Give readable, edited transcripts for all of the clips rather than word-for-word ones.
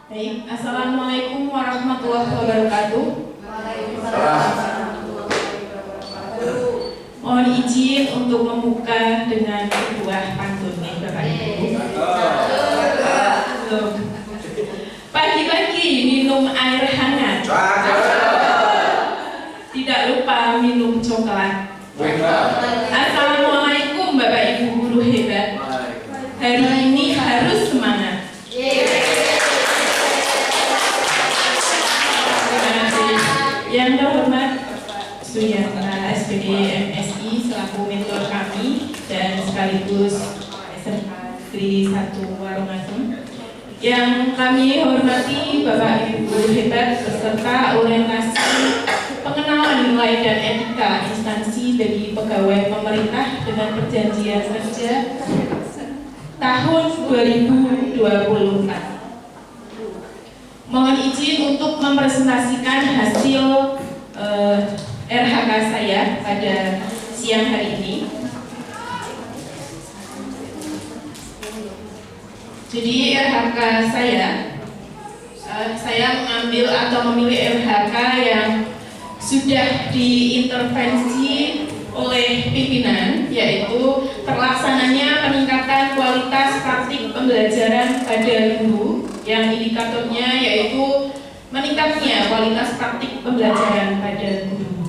Baik, Assalamualaikum warahmatullahi wabarakatuh. Mohon izin untuk membuka dengan sebuah pantun nih Bapak Ibu. Pagi-pagi minum air hangat, tidak lupa minum coklat. Assalamualaikum Bapak Ibu guru hebat. Hari ini harus semangat. Yang terhormat Suyanta SPD MSI selaku mentor kami dan sekaligus peserta dari satu warung asem. Yang kami hormati Bapak Ibu hebat beserta orientasi pengenalan nilai dan etika instansi bagi pegawai pemerintah dengan perjanjian kerja tahun 2024. Mohon izin untuk mempresentasikan hasil RHK saya pada siang hari ini. Jadi RHK saya mengambil atau memilih RHK yang sudah diintervensi oleh pimpinan, yaitu terlaksananya peningkatan kualitas praktik pembelajaran pada guru, yang indikatornya yaitu meningkatnya kualitas praktik pembelajaran pada guru.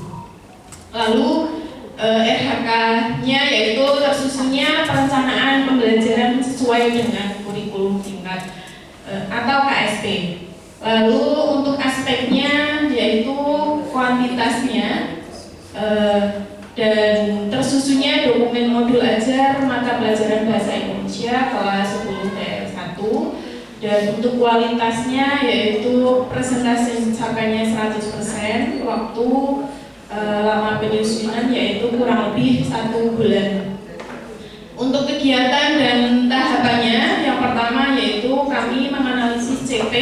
Lalu RHK-nya yaitu tersusunnya perencanaan pembelajaran sesuai dengan kurikulum tingkat atau KSP. Lalu untuk aspeknya yaitu kuantitasnya dan tersusunnya dokumen modul ajar mata pelajaran bahasa Indonesia kelas 10 TR1. Dan untuk kualitasnya yaitu presentasi mencapai 100%, waktu lama penyusunan yaitu kurang lebih 1 bulan. Untuk kegiatan dan tahapannya, yang pertama yaitu kami menganalisis CP,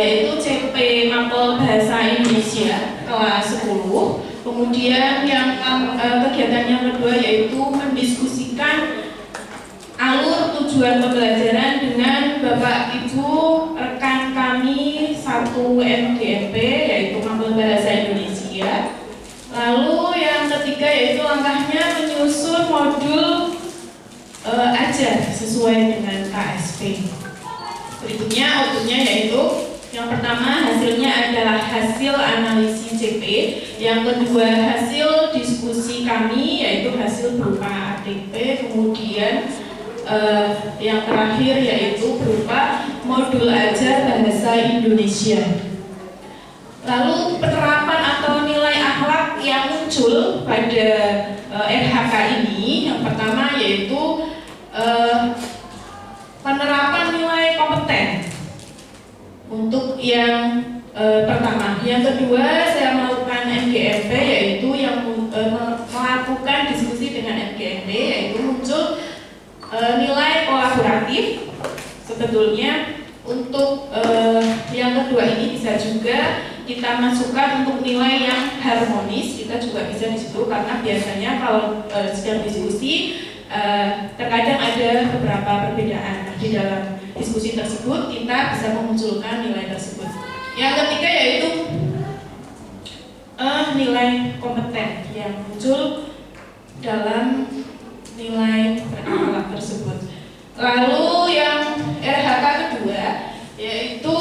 yaitu CP Mapel Bahasa Indonesia kelas 10. Kemudian yang kegiatan yang kedua yaitu mendiskusikan alur tujuan pembelajaran dengan Bapak Ibu rekan kami satu MGMP yaitu Mapel Bahasa Indonesia. Lalu yang ketiga yaitu langkahnya menyusun modul ajar sesuai dengan KSP. Berikutnya outputnya yaitu yang pertama hasilnya adalah hasil analisis CP, yang kedua hasil diskusi kami yaitu hasil berupa ATP, kemudian yang terakhir yaitu berupa modul ajar bahasa Indonesia. Lalu penerapan atau nilai akhlak yang muncul pada RHK ini, yang pertama yaitu penerapan nilai kompeten untuk yang pertama. Yang kedua saya melakukan MGMP yaitu yang melakukan diskusi dengan MGMP yaitu muncul nilai kolaboratif. Sebetulnya untuk yang kedua ini bisa juga kita masukkan untuk nilai yang harmonis, kita juga bisa di situ karena biasanya kalau sedang diskusi terkadang ada beberapa perbedaan. Di dalam diskusi tersebut kita bisa memunculkan nilai tersebut. Yang ketiga yaitu nilai kompeten yang muncul dalam nilai berakhlak tersebut. Lalu yang RHK kedua yaitu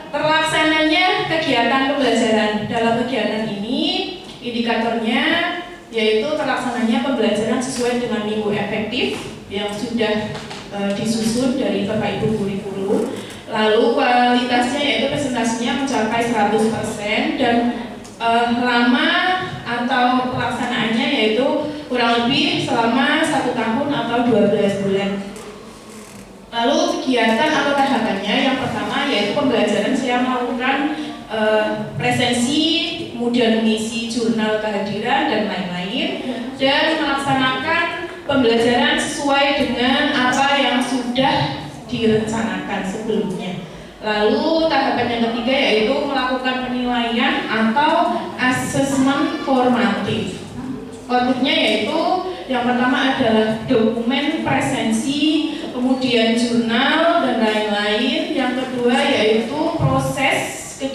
terlaksananya kegiatan pembelajaran. Dalam kegiatan ini indikatornya yaitu terlaksananya pembelajaran sesuai dengan minggu efektif yang sudah disusun dari Bapak Ibu kurikulum. Lalu kualitasnya yaitu presentasinya mencapai 100% dan lama atau pelaksanaannya yaitu kurang lebih selama 1 tahun atau 12 bulan. Lalu kegiatan atau tahapannya yang pertama yaitu pembelajaran saya melakukan presensi, kemudian mengisi jurnal kehadiran dan lain-lain, dan melaksanakan pembelajaran sesuai dengan apa yang sudah direncanakan sebelumnya. Lalu tahapan yang ketiga yaitu melakukan penilaian atau asesmen formatif. Outputnya yaitu yang pertama adalah dokumen presensi, kemudian jurnal dan lain-lain.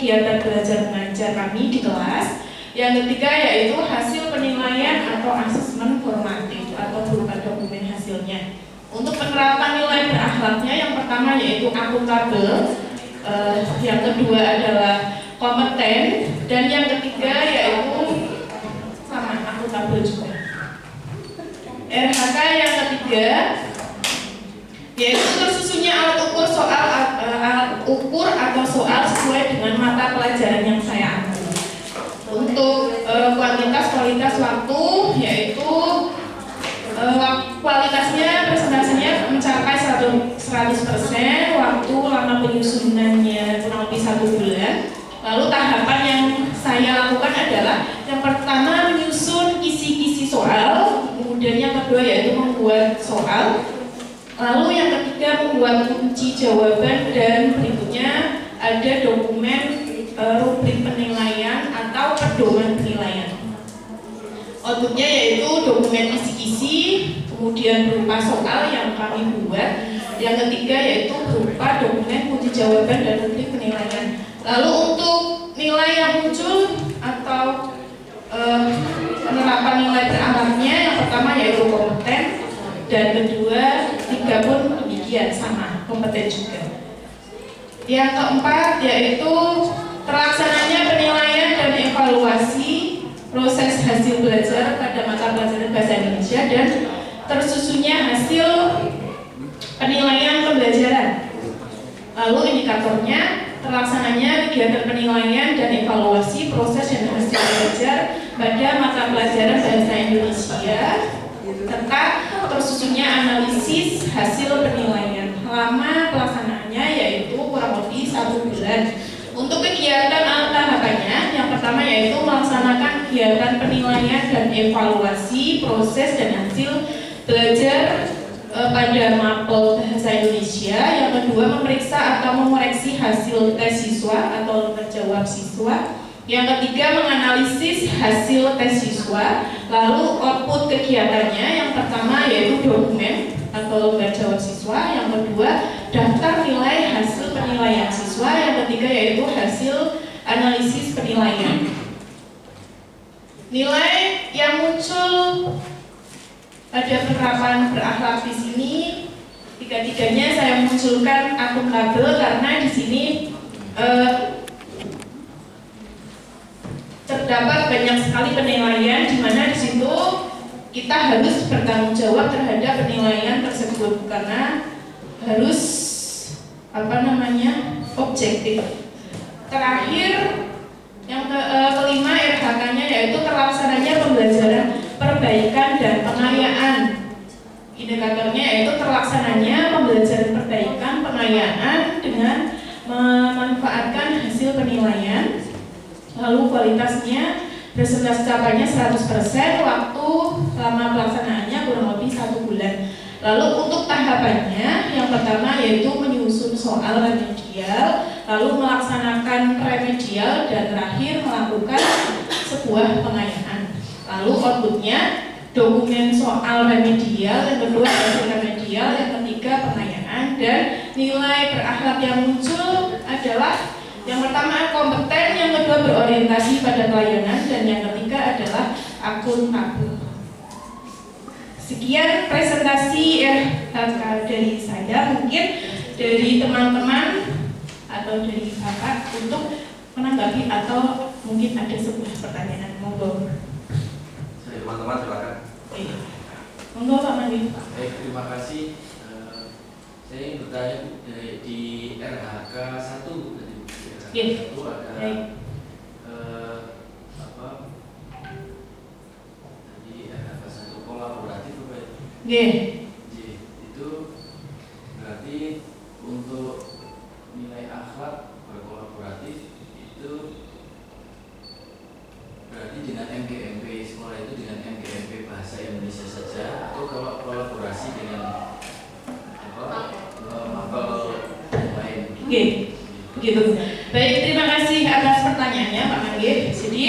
kegiatan belajar mengajar kami di kelas. Yang ketiga yaitu hasil penilaian atau asesmen formatif atau berupa dokumen hasilnya. Untuk penerapan nilai berakhlaknya yang pertama yaitu akuntabel, yang kedua adalah kompeten, dan yang ketiga yaitu sama akuntabel juga. RHK yang ketiga yaitu tersusunnya alat ukur atau soal sesuai dengan mata pelajaran yang saya ambil. Untuk kualitas waktu yaitu kualitasnya presentasinya mencapai 100%, waktu lama penyusunannya kurang lebih 1 bulan. Lalu tahapan yang saya lakukan adalah yang pertama menyusun kisi-kisi soal, kemudian yang kedua yaitu membuat soal, lalu yang ketiga membuat kunci jawaban, dan berikutnya ada dokumen rubrik penilaian atau pedoman penilaian. Outputnya yaitu dokumen kisi-kisi, kemudian berupa soal yang kami buat, yang ketiga yaitu berupa dokumen kunci jawaban dan rubrik penilaian. Lalu untuk nilai yang muncul atau penerapan nilai berakhlaknya yang pertama yaitu kompeten, dan kedua tiga pun demikian sama kompeten juga. Yang keempat yaitu terlaksananya penilaian dan evaluasi proses hasil belajar pada mata pelajaran bahasa Indonesia dan tersusunnya hasil penilaian pembelajaran. Lalu indikatornya terlaksananya kegiatan penilaian dan evaluasi proses dan hasil belajar pada mata pelajaran bahasa Indonesia serta tersusunnya analisis hasil penilaian. Lama pelaksanaannya yaitu kurang lebih 1 bulan. Untuk kegiatan tahapannya, yang pertama yaitu melaksanakan kegiatan penilaian dan evaluasi proses dan hasil belajar pada mapel bahasa Indonesia. Yang kedua memeriksa atau mengoreksi hasil tes siswa atau lembar jawab siswa. Yang ketiga menganalisis hasil tes siswa. Lalu output kegiatannya yang pertama yaitu dokumen atau lembar jawab siswa, yang kedua daftar nilai hasil penilaian siswa, yang ketiga yaitu hasil analisis penilaian. Nilai yang muncul pada penerapan berakhlak di sini tiga-tiganya saya munculkan akuntabel karena di sini terdapat banyak sekali penilaian di mana di situ kita harus bertanggung jawab terhadap penilaian tersebut karena harus objektif. Terakhir yang kelima RHK-nya yaitu terlaksananya pembelajaran perbaikan dan pengayaan. Indikatornya yaitu terlaksananya pembelajaran perbaikan pengayaan dengan memanfaatkan hasil penilaian. Lalu kualitasnya presentasi capainya 100%, waktu lama pelaksanaannya kurang lebih 1 bulan. Lalu untuk tahapannya yang pertama yaitu menyusun soal remedial, lalu melaksanakan remedial, dan terakhir melakukan sebuah pengayaan. Lalu outputnya dokumen soal remedial, yang kedua hasil remedial, yang ketiga pengayaan, dan nilai berakhlak yang muncul adalah yang pertama kompeten, yang kedua berorientasi pada pelayanan, dan yang ketiga adalah akuntabel. Sekian presentasi dari saya, mungkin dari teman-teman atau dari Bapak untuk menanggapi atau mungkin ada sebuah pertanyaan. Monggo. Teman-teman silakan. Monggo Pak Mandi. Terima kasih. Saya ingin bertanya di RHK 1 itu ada di RHK 1 kolaboratif apa ya? Itu berarti untuk nilai akhlak berkolaboratif itu berarti dengan MGMP sekolah itu dengan MGMP bahasa Indonesia saja, atau kalau kolaborasi dengan mapel lain? Begitu. Baik, terima kasih atas pertanyaannya Pak Manggih. Jadi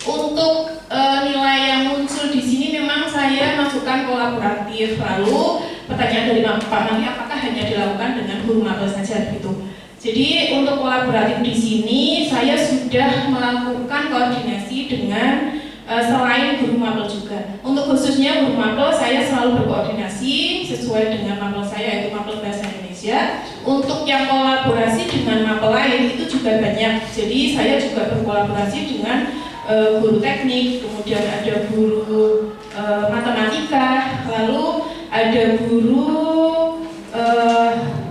untuk nilai yang muncul di sini memang saya masukkan kolaboratif. Lalu pertanyaan dari Pak Manggih, apakah hanya dilakukan dengan guru mapel saja gitu? Jadi untuk kolaboratif di sini saya sudah melakukan koordinasi dengan selain guru mapel juga. Untuk khususnya guru mapel saya selalu berkoordinasi sesuai dengan mapel saya yaitu mapel bahasa Indonesia. Untuk yang kolaborasi dengan mapel lain itu juga banyak. Jadi saya juga berkolaborasi dengan guru teknik, kemudian ada guru matematika, lalu ada guru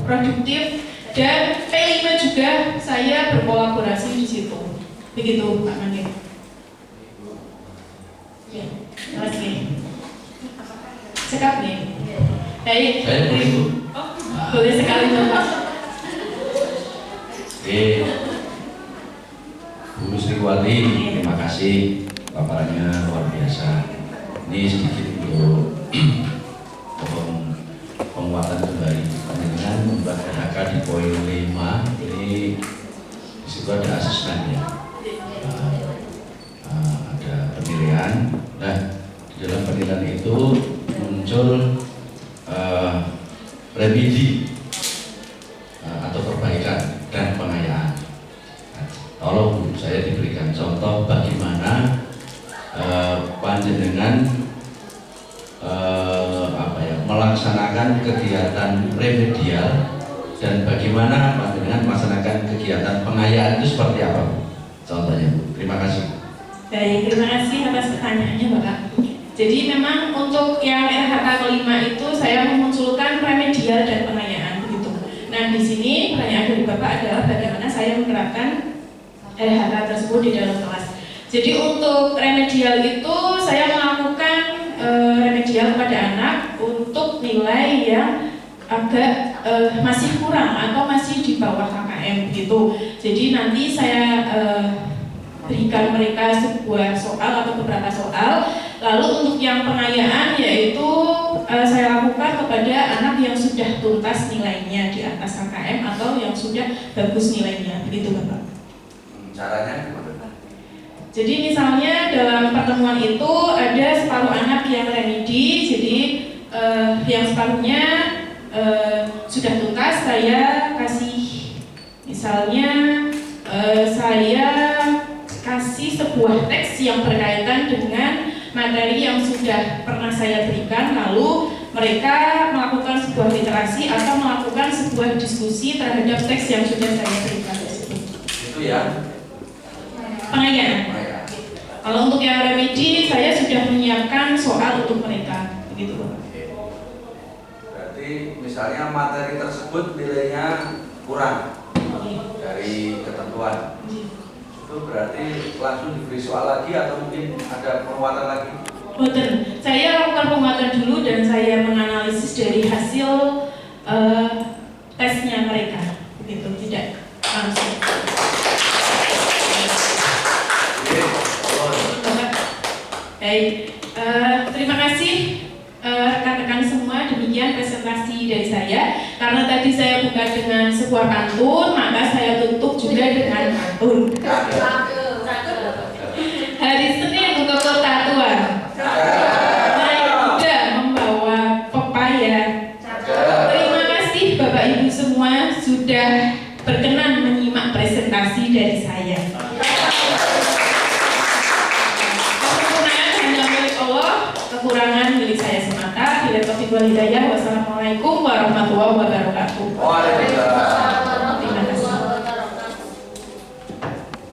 produktif, dan P5 juga saya berkolaborasi di situ. Begitu Pak Mandi. Ya, terima kasih. Sekap nih. Baik. Saya boleh. Oh, boleh sekali Bapak. Bu Sriwati, terima kasih paparannya luar biasa. Ini sedikit untuk penguatan kembali dengan membaca di poin 5. Ini di situ ada asesmennya, ada penilaian. Nah, di dalam penilaian itu muncul remedi atau perbaikan dan pengayaan. Tolong saya diberikan contoh bagaimana panjenengan melaksanakan kegiatan remedial dan bagaimana panjenengan melaksanakan kegiatan pengayaan itu seperti apa, Bu? Contohnya, Bu. Terima kasih. Baik, terima kasih atas pertanyaannya, Bapak. Jadi memang untuk yang RHK kelima itu saya memunculkan remedial dan pengayaan begitu. Nah, di sini pertanyaan dari Bapak adalah bagaimana saya menerapkan RHK tersebut di dalam kelas. Jadi untuk remedial itu saya melakukan remedial kepada anak untuk nilai yang agak masih kurang atau masih di bawah KKM gitu. Jadi nanti saya berikan mereka sebuah soal atau beberapa soal. Lalu untuk yang pengayaan yaitu saya lakukan kepada anak yang sudah tuntas nilainya di atas KKM atau yang sudah bagus nilainya, begitu Bapak. Caranya gimana? Jadi misalnya dalam pertemuan itu ada separuh anak yang remedi, jadi yang separuhnya sudah tuntas saya kasih, misalnya saya kasih sebuah teks yang berkaitan dengan materi yang sudah pernah saya berikan, lalu mereka melakukan sebuah literasi atau melakukan sebuah diskusi terhadap teks yang sudah saya berikan tersebut. Itu ya? Pengayaan. Kalau untuk yang remedi, saya sudah menyiapkan soal untuk mereka, begitu Pak. Berarti misalnya materi tersebut nilainya kurang dari ketentuan. Itu berarti langsung diberi soal lagi atau mungkin ada penguatan lagi? Betul. Saya lakukan penguatan dulu dan saya menganalisis dari hasil tesnya mereka, begitu, tidak langsung. Baik, terima kasih rekan-rekan semua. Demikian presentasi dari saya. Karena tadi saya buka dengan sebuah pantun, maka saya tutup juga dengan pantun. Hari Senin untuk kota tua, naik kuda membawa pepaya. Terima kasih Bapak Ibu semua sudah berkenan menyimak presentasi dari saya. Kekurangan milik saya semata. Bila taufiq wal hidayah. Wassalamualaikum warahmatullahi wabarakatuh. Waalaikumsalam.